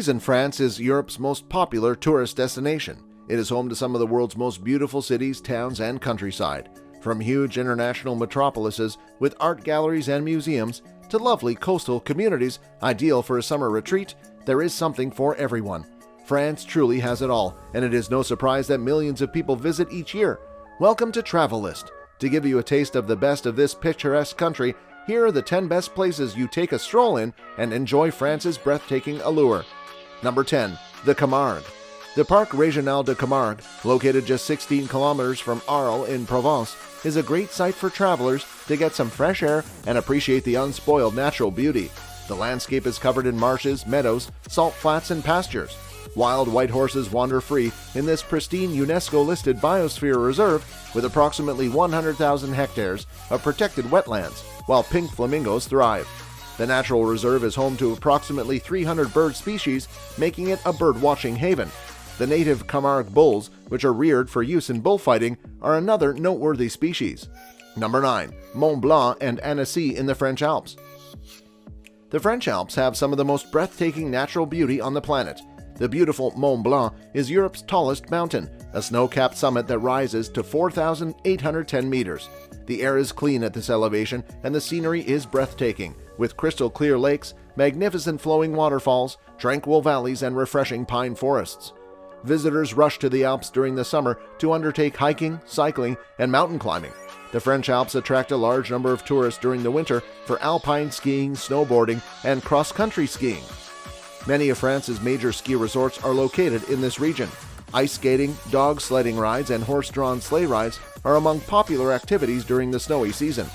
reason France is Europe's most popular tourist destination. It is home to some of the world's most beautiful cities, towns, and countryside. From huge international metropolises with art galleries and museums to lovely coastal communities ideal for a summer retreat, there is something for everyone. France truly has it all, and it is no surprise that millions of people visit each year. Welcome to Travelist. To give you a taste of the best of this picturesque country, here are the 10 best places you take a stroll in and enjoy France's breathtaking allure. Number 10. The Camargue. The Parc Régional de Camargue, located just 16 kilometers from Arles in Provence, is a great site for travelers to get some fresh air and appreciate the unspoiled natural beauty. The landscape is covered in marshes, meadows, salt flats, and pastures. Wild white horses wander free in this pristine UNESCO-listed biosphere reserve with approximately 100,000 hectares of protected wetlands, while pink flamingos thrive. The natural reserve is home to approximately 300 bird species, making it a bird-watching haven. The native Camargue bulls, which are reared for use in bullfighting, are another noteworthy species. Number 9. Mont Blanc and Annecy in the French Alps. The French Alps have some of the most breathtaking natural beauty on the planet. The beautiful Mont Blanc is Europe's tallest mountain, a snow-capped summit that rises to 4,810 meters. The air is clean at this elevation, and the scenery is breathtaking, with crystal-clear lakes, magnificent flowing waterfalls, tranquil valleys, and refreshing pine forests. Visitors rush to the Alps during the summer to undertake hiking, cycling, and mountain climbing. The French Alps attract a large number of tourists during the winter for alpine skiing, snowboarding, and cross-country skiing. Many of France's major ski resorts are located in this region. Ice skating, dog sledding rides, and horse-drawn sleigh rides are among popular activities during the snowy season.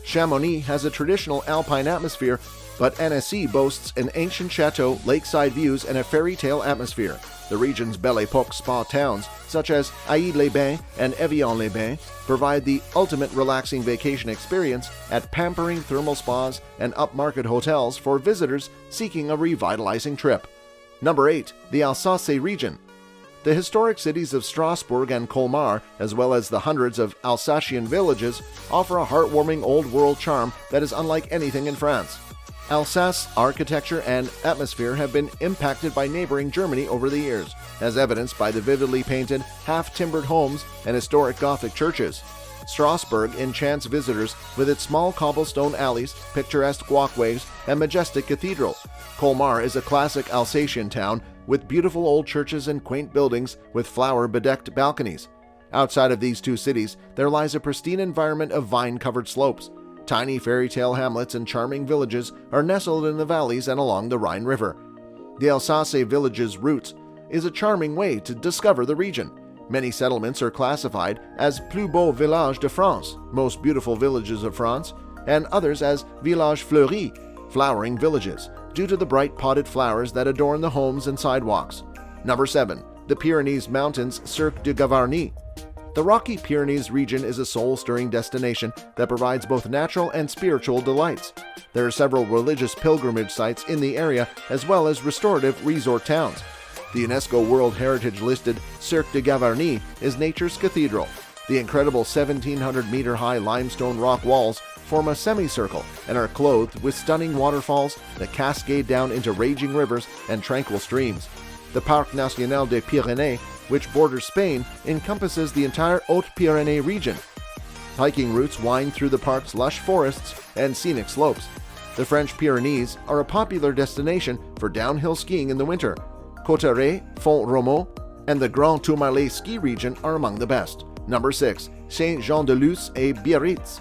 Chamonix has a traditional alpine atmosphere, but Annecy boasts an ancient chateau, lakeside views, and a fairy tale atmosphere. The region's Belle Époque spa towns, such as Aïdes-les-Bains and Evian-les-Bains, provide the ultimate relaxing vacation experience at pampering thermal spas and upmarket hotels for visitors seeking a revitalizing trip. Number 8. The Alsace Region. The historic cities of Strasbourg and Colmar, as well as the hundreds of Alsatian villages, offer a heartwarming old-world charm that is unlike anything in France. Alsace architecture and atmosphere have been impacted by neighboring Germany over the years, as evidenced by the vividly painted, half-timbered homes and historic Gothic churches. Strasbourg enchants visitors with its small cobblestone alleys, picturesque walkways, and majestic cathedrals. Colmar is a classic Alsatian town with beautiful old churches and quaint buildings with flower-bedecked balconies. Outside of these two cities, there lies a pristine environment of vine-covered slopes. Tiny fairy tale hamlets and charming villages are nestled in the valleys and along the Rhine River. The Alsace village's roots is a charming way to discover the region. Many settlements are classified as Plus beau village de France, most beautiful villages of France, and others as Village Fleuri, flowering villages, due to the bright potted flowers that adorn the homes and sidewalks. Number 7. The Pyrenees Mountains Cirque de Gavarnie. The rocky Pyrenees region is a soul-stirring destination that provides both natural and spiritual delights. There are several religious pilgrimage sites in the area, as well as restorative resort towns. The UNESCO World Heritage-listed Cirque de Gavarnie is nature's cathedral. The incredible 1,700-meter-high limestone rock walls form a semicircle and are clothed with stunning waterfalls that cascade down into raging rivers and tranquil streams. The Parc National des Pyrénées, which borders Spain, encompasses the entire Haute-Pyrénées region. Hiking routes wind through the park's lush forests and scenic slopes. The French Pyrenees are a popular destination for downhill skiing in the winter. Cote, Font-Romeu, and the Grand Tourmalet ski region are among the best. Number 6. Saint-Jean-de-Luz et Biarritz.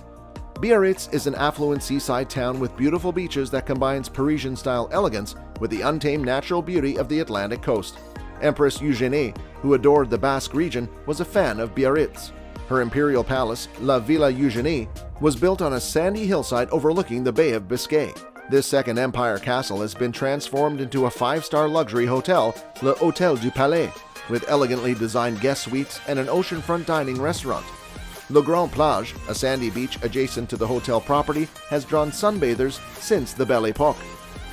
Biarritz is an affluent seaside town with beautiful beaches that combines Parisian-style elegance with the untamed natural beauty of the Atlantic coast. Empress Eugénie, who adored the Basque region, was a fan of Biarritz. Her imperial palace, La Villa Eugénie, was built on a sandy hillside overlooking the Bay of Biscay. This Second Empire castle has been transformed into a 5-star luxury hotel, Le Hôtel du Palais, with elegantly designed guest suites and an oceanfront dining restaurant. Le Grand Plage, a sandy beach adjacent to the hotel property, has drawn sunbathers since the Belle Époque.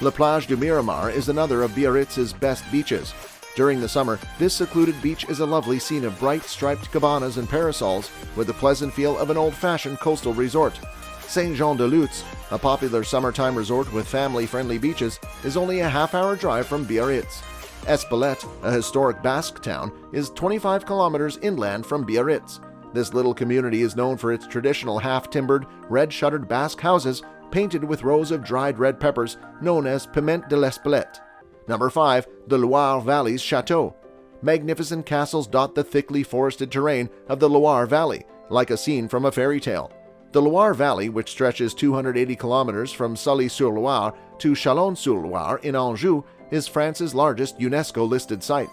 La Plage du Miramar is another of Biarritz's best beaches. During the summer, this secluded beach is a lovely scene of bright striped cabanas and parasols with the pleasant feel of an old-fashioned coastal resort. Saint-Jean-de-Luz, a popular summertime resort with family-friendly beaches, is only a half-hour drive from Biarritz. Espelette, a historic Basque town, is 25 kilometers inland from Biarritz. This little community is known for its traditional half-timbered, red-shuttered Basque houses painted with rows of dried red peppers known as Piment de l'Espelette. Number 5. The Loire Valley's Chateau. Magnificent castles dot the thickly forested terrain of the Loire Valley, like a scene from a fairy tale. The Loire Valley, which stretches 280 kilometers from Sully-sur-Loire to Chalon-sur-Loire in Anjou, is France's largest UNESCO-listed site.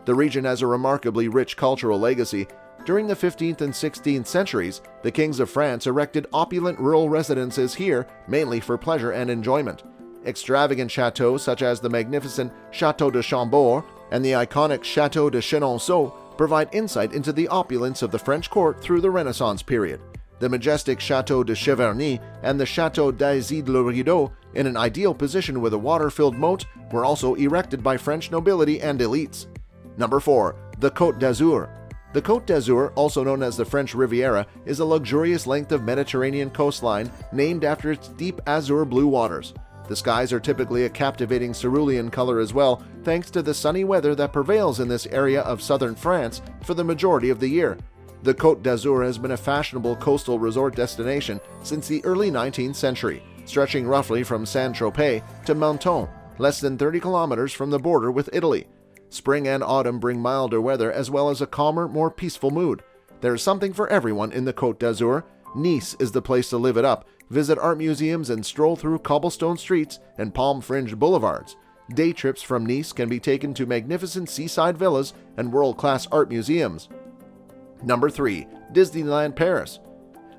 The region has a remarkably rich cultural legacy. During the 15th and 16th centuries, the kings of France erected opulent rural residences here, mainly for pleasure and enjoyment. Extravagant chateaux such as the magnificent Château de Chambord and the iconic Château de Chenonceau provide insight into the opulence of the French court through the Renaissance period. The majestic Château de Cheverny and the Château d'Azur-le-Rideau, in an ideal position with a water-filled moat, were also erected by French nobility and elites. Number 4. The Côte d'Azur. The Côte d'Azur, also known as the French Riviera, is a luxurious length of Mediterranean coastline named after its deep azure blue waters. The skies are typically a captivating cerulean color as well, thanks to the sunny weather that prevails in this area of southern France for the majority of the year. The Côte d'Azur has been a fashionable coastal resort destination since the early 19th century, stretching roughly from Saint-Tropez to Menton, less than 30 kilometers from the border with Italy. Spring and autumn bring milder weather as well as a calmer, more peaceful mood. There is something for everyone in the Côte d'Azur. Nice is the place to live it up. Visit art museums and stroll through cobblestone streets and palm-fringed boulevards. Day trips from Nice can be taken to magnificent seaside villas and world-class art museums. Number 3. Disneyland Paris.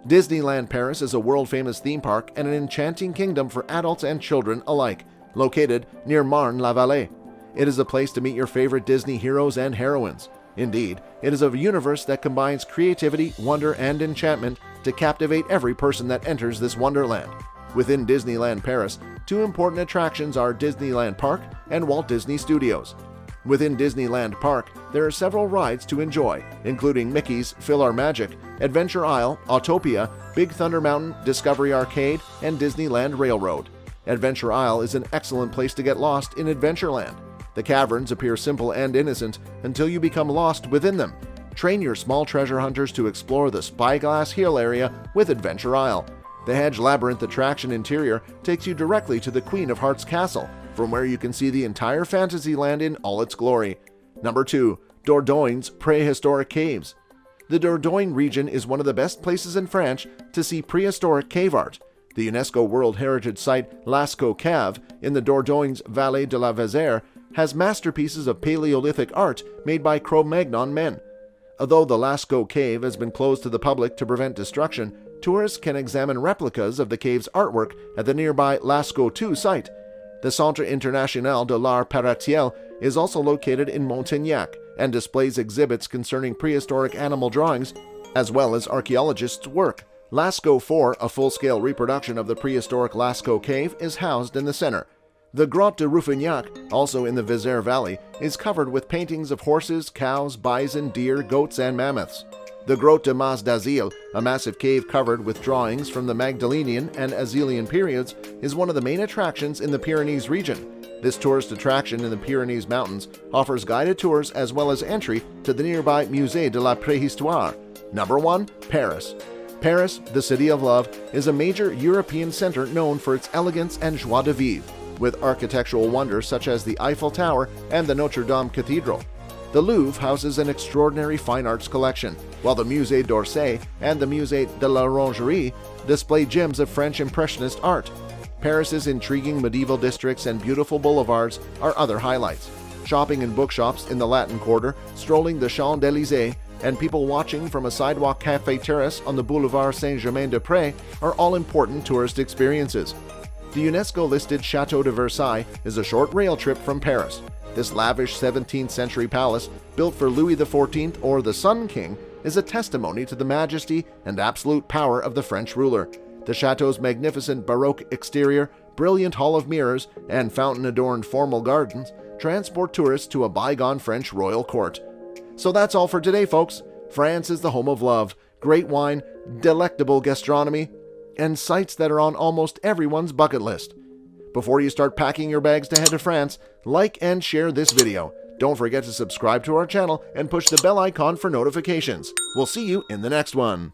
Disneyland Paris is a world-famous theme park and an enchanting kingdom for adults and children alike, located near Loire Valley. It is a place to meet your favorite Disney heroes and heroines. Indeed, it is a universe that combines creativity, wonder, and enchantment to captivate every person that enters this wonderland. Within Disneyland Paris, two important attractions are Disneyland Park and Walt Disney Studios. Within Disneyland Park, there are several rides to enjoy, including Mickey's PhilharMagic, Adventure Isle, Autopia, Big Thunder Mountain, Discovery Arcade, and Disneyland Railroad. Adventure Isle is an excellent place to get lost in Adventureland. The caverns appear simple and innocent until you become lost within them. Train your small treasure hunters to explore the Spyglass Hill area with Adventure Isle. The Hedge Labyrinth attraction interior takes you directly to the Queen of Hearts Castle, from where you can see the entire Fantasyland in all its glory. Number 2. Dordogne Prehistoric Caves. The Dordogne region is one of the best places in France to see prehistoric cave art. The UNESCO World Heritage Site Lascaux Cave in the Dordogne Vallée de la Vézère has masterpieces of Paleolithic art made by Cro-Magnon men. Although the Lascaux Cave has been closed to the public to prevent destruction, tourists can examine replicas of the cave's artwork at the nearby Lascaux II site. The Centre International de l'Art Paratiel is also located in Montignac and displays exhibits concerning prehistoric animal drawings as well as archaeologists' work. Lascaux IV, a full-scale reproduction of the prehistoric Lascaux Cave, is housed in the center. The Grotte de Rouffignac, also in the Vézère Valley, is covered with paintings of horses, cows, bison, deer, goats, and mammoths. The Grotte de Mas d'Azil, a massive cave covered with drawings from the Magdalenian and Azilian periods, is one of the main attractions in the Pyrenees region. This tourist attraction in the Pyrenees Mountains offers guided tours as well as entry to the nearby Musée de la Préhistoire. Number 1. Paris. Paris, the city of love, is a major European center known for its elegance and joie de vivre, with architectural wonders such as the Eiffel Tower and the Notre Dame Cathedral. The Louvre houses an extraordinary fine arts collection, while the Musée d'Orsay and the Musée de l'Orangerie display gems of French Impressionist art. Paris's intriguing medieval districts and beautiful boulevards are other highlights. Shopping in bookshops in the Latin Quarter, strolling the Champs-Élysées, and people watching from a sidewalk cafe terrace on the Boulevard Saint-Germain-des-Prés are all important tourist experiences. The UNESCO-listed Château de Versailles is a short rail trip from Paris. This lavish 17th century palace, built for Louis XIV or the Sun King, is a testimony to the majesty and absolute power of the French ruler. The chateau's magnificent Baroque exterior, brilliant hall of mirrors, and fountain-adorned formal gardens transport tourists to a bygone French royal court. So that's all for today, folks. France is the home of love, great wine, delectable gastronomy, and sites that are on almost everyone's bucket list. Before you start packing your bags to head to France, like and share this video. Don't forget to subscribe to our channel and push the bell icon for notifications. We'll see you in the next one.